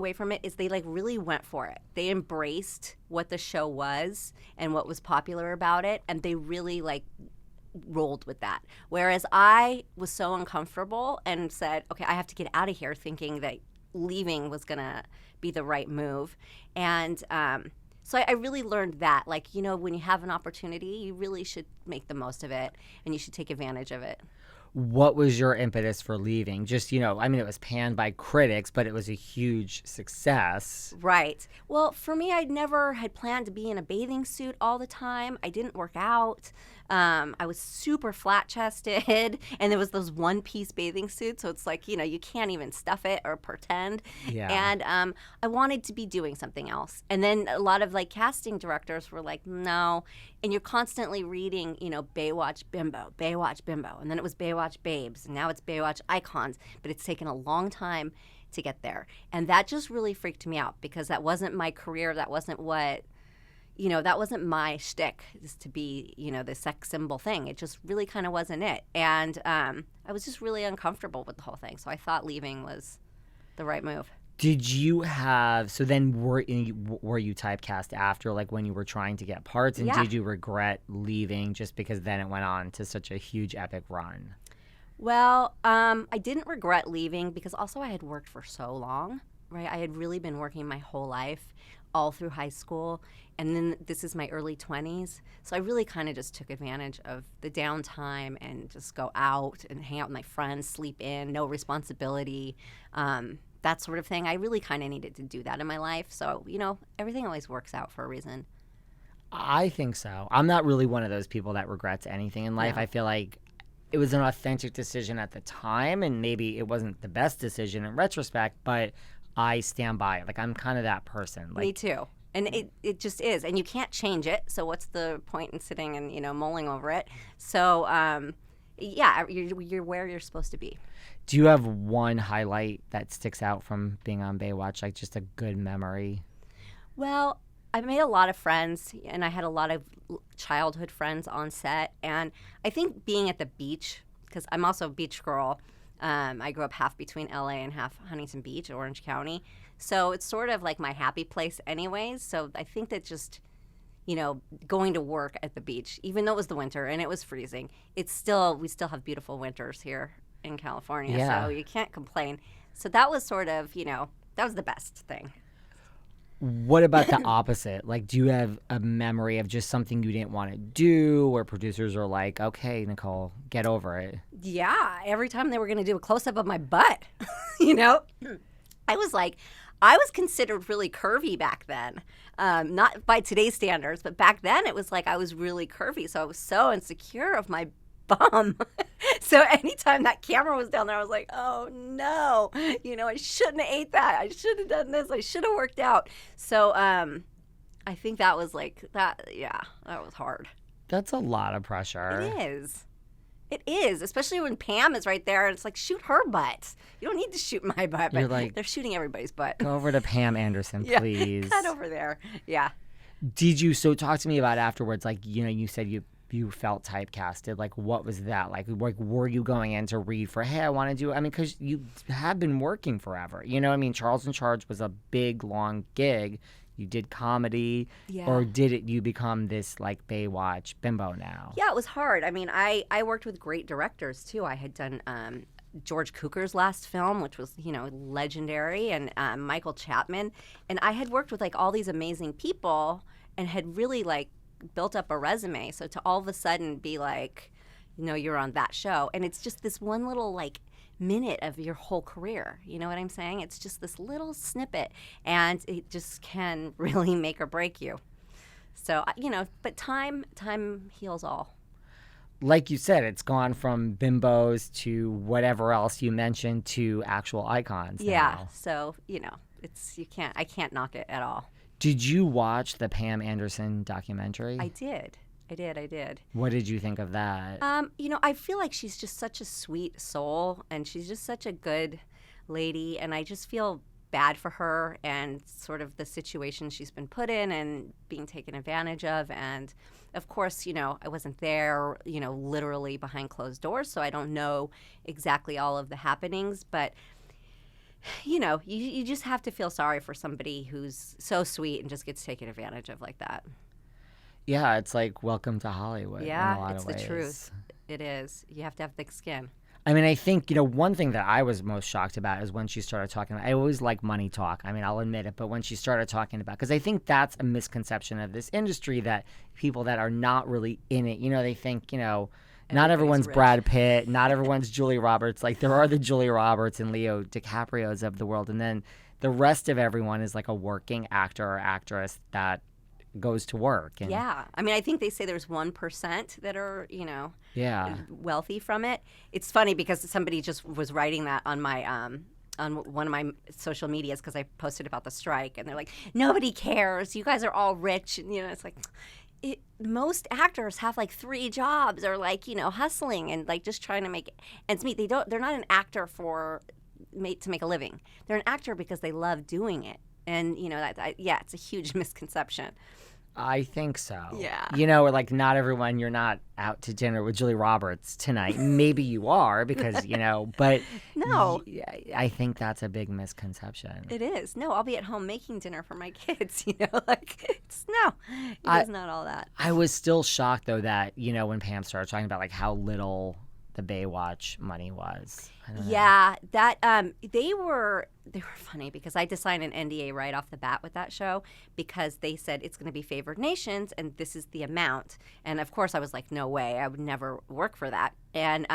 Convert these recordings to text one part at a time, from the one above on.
away from it is they like really went for it. They embraced what the show was and what was popular about it, and they really like rolled with that. Whereas I was so uncomfortable and said, okay, I have to get out of here, thinking that leaving was gonna be the right move. And so I really learned that, like, you know, when you have an opportunity, you really should make the most of it and you should take advantage of it. What was your impetus for leaving? Just, you know, I mean, it was panned by critics, but it was a huge success. Right. Well, for me, I never had planned to be in a bathing suit all the time. I didn't work out. I was super flat-chested, and there was those one-piece bathing suits, so it's like, you know, you can't even stuff it or pretend. Yeah. And I wanted to be doing something else. And then a lot of, like, casting directors were like, no. And you're constantly reading, you know, Baywatch Bimbo, and then it was Baywatch Babes, and now it's Baywatch Icons, but it's taken a long time to get there. And that just really freaked me out because that wasn't my career. That wasn't what, you know, that wasn't my shtick, is to be, you know, the sex symbol thing. It just really kind of wasn't it. And I was just really uncomfortable with the whole thing. So I thought leaving was the right move. Did you have, so then were you typecast after, like when you were trying to get parts? And Yeah. did you regret leaving just because then it went on to such a huge epic run? Well, I didn't regret leaving because also I had worked for so long, right? I had really been working my whole life, all through high school, and then this is my early 20s. So I really kind of just took advantage of the downtime and just go out and hang out with my friends, sleep in, no responsibility, that sort of thing. I really kind of needed to do that in my life. So, you know, everything always works out for a reason. I think so. I'm not really one of those people that regrets anything in life. No. I feel like it was an authentic decision at the time, and maybe it wasn't the best decision in retrospect, but I stand by it. Like, I'm kind of that person. Like, Me too. And it just is. And you can't change it. So what's the point in sitting and, you know, mulling over it? So, yeah, you're where you're supposed to be. do you have one highlight that sticks out from being on Baywatch, like just a good memory? Well, I made a lot of friends, and I had a lot of childhood friends on set. And I think being at the beach, because I'm also a beach girl. I grew up half between LA and half Huntington Beach, Orange County. So it's sort of like my happy place anyways. So I think that just, you know, going to work at the beach, even though it was the winter and it was freezing, we still have beautiful winters here in California. Yeah. So you can't complain. So that was sort of, you know, that was the best thing. What about the opposite? Like, do you have a memory of just something you didn't want to do, where producers are like, okay, Nicole, get over it? Yeah, every time they were going to do a close-up of my butt, you know, I was considered really curvy back then. Not by today's standards, but back then it was like I was really curvy. So I was so insecure of my bum. So anytime that camera was down there, I was like, oh no, you know, I shouldn't have ate that. I should have done this. I should have worked out. So I think that was like that. Yeah, that was hard. That's a lot of pressure. It is. It is, especially when Pam is right there and it's like, shoot her butt. You don't need to shoot my butt, You're but like, they're shooting everybody's butt. Go over to Pam Anderson, Yeah, please. cut over there. Yeah. So talk to me about afterwards, like, you know, you said you felt typecasted. Like, what was that? Like, were you going in to read for, hey, I want to do, I mean, because you have been working forever. You know what I mean? Charles in Charge was a big, long gig. You did comedy, Yeah. or did you become this, like, Baywatch bimbo now? Yeah, it was hard. I mean, I worked with great directors, too. I had done George Cukor's last film, which was, you know, legendary, and Michael Chapman. And I had worked with, like, all these amazing people and had really, like, built up a resume. So to all of a sudden be like, you know, you're on that show. And it's just this one little, like, minute of your whole career. You know what I'm saying? It's just this little snippet, and it just can really make or break you. So, you know, but time heals all. Like you said, it's gone from bimbos to whatever else you mentioned to actual icons Yeah. now. So, you know, I can't knock it at all. Did you watch the Pam Anderson documentary? I did. What did you think of that? You know, I feel like she's just such a sweet soul, and she's just such a good lady, and I just feel bad for her and sort of the situation she's been put in and being taken advantage of. And of course, you know, I wasn't there, you know, literally behind closed doors, so I don't know exactly all of the happenings, but you just have to feel sorry for somebody who's so sweet and just gets taken advantage of like that. Yeah, it's like welcome to Hollywood in a lot It's of ways. the truth. It is. You have to have thick skin. I mean, I think, one thing that I was most shocked about is when she started talking about, I always like money talk. I mean, I'll admit it, but when she started talking about, because I think that's a misconception of this industry, that people that are not really in it, they think, not Everybody's everyone's rich. Brad Pitt, not everyone's Julia Roberts. Like, there are the Julia Roberts and Leo DiCaprios of the world. And then the rest of everyone is like a working actor or actress that goes to work. And, Yeah. I mean, I think they say there's 1% that are, yeah. wealthy from it. It's funny because somebody just was writing that on my on one of my social medias because I posted about the strike, and they're like, nobody cares. You guys are all rich. And, it's like, most actors have like 3 jobs or like, hustling and like just trying to make ends meet. They're not an actor to make a living. They're an actor because they love doing it. And, it's a huge misconception. I think so. Yeah. Like not everyone, you're not out to dinner with Julia Roberts tonight. Maybe you are because, but No. I think that's a big misconception. It is. No, I'll be at home making dinner for my kids, it's not all that. I was still shocked though that, when Pam started talking about like how little the Baywatch money was. I don't know. Yeah, that they were funny because I had to sign an NDA right off the bat with that show because they said it's going to be favored nations and this is the amount. And of course I was like, no way, I would never work for that. And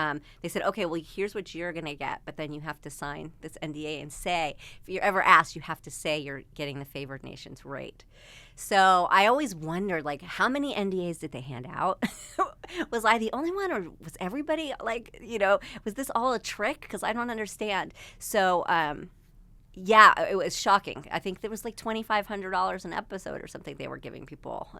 they said, okay, well, here's what you're going to get, but then you have to sign this NDA and say, if you're ever asked, you have to say you're getting the favored nations rate. So I always wondered, like, how many NDAs did they hand out? Was I the only one, or was everybody like, was this all a trick? Because I don't understand. So, yeah, it was shocking. I think there was like $2,500 an episode or something they were giving people.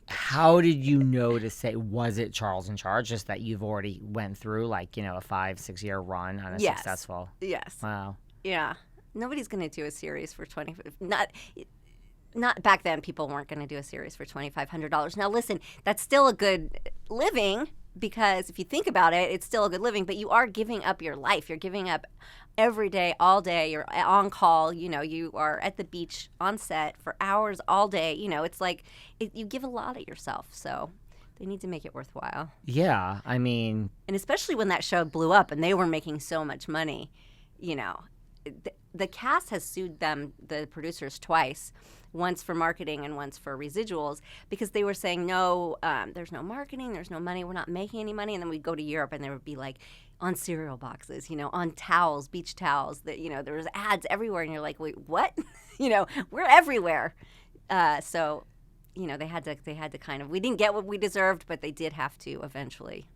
How did you know to say, was it Charles in Charge? Just that you've already went through like, a 5-6 year run on a successful. Yes. Wow. Yeah. Nobody's going to do a series for not back then. People weren't going to do a series for $2,500. Now, listen, that's still a good living because if you think about it, it's still a good living. But you are giving up your life. You're giving up every day, all day. You're on call. You are at the beach on set for hours all day. It's like you give a lot of yourself. So they need to make it worthwhile. Yeah, I mean, and especially when that show blew up and they were making so much money, the cast has sued them, the producers, twice. Once for marketing and once for residuals because they were saying, no, there's no marketing, there's no money, we're not making any money. And then we'd go to Europe and there would be like on cereal boxes, on towels, beach towels, that, there was ads everywhere. And you're like, wait, what? We're everywhere. So, they had to kind of, we didn't get what we deserved, but they did have to eventually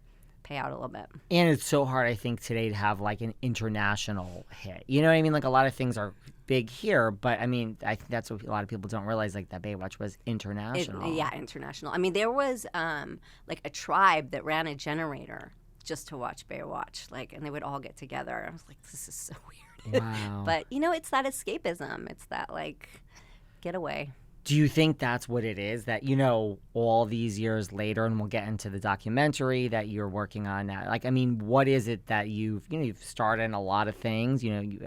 pay out a little bit. And it's so hard, I think, today to have like an international hit. You know what I mean? Like a lot of things are big here, but I mean, I think that's what a lot of people don't realize, like that Baywatch was international. International. I mean, there was like a tribe that ran a generator just to watch Baywatch, and they would all get together. I was like, this is so weird. Wow. But, it's that escapism. It's that, getaway. Do you think that's what it is? That, all these years later, and we'll get into the documentary that you're working on now. Like, I mean, what is it that you've starred in a lot of things,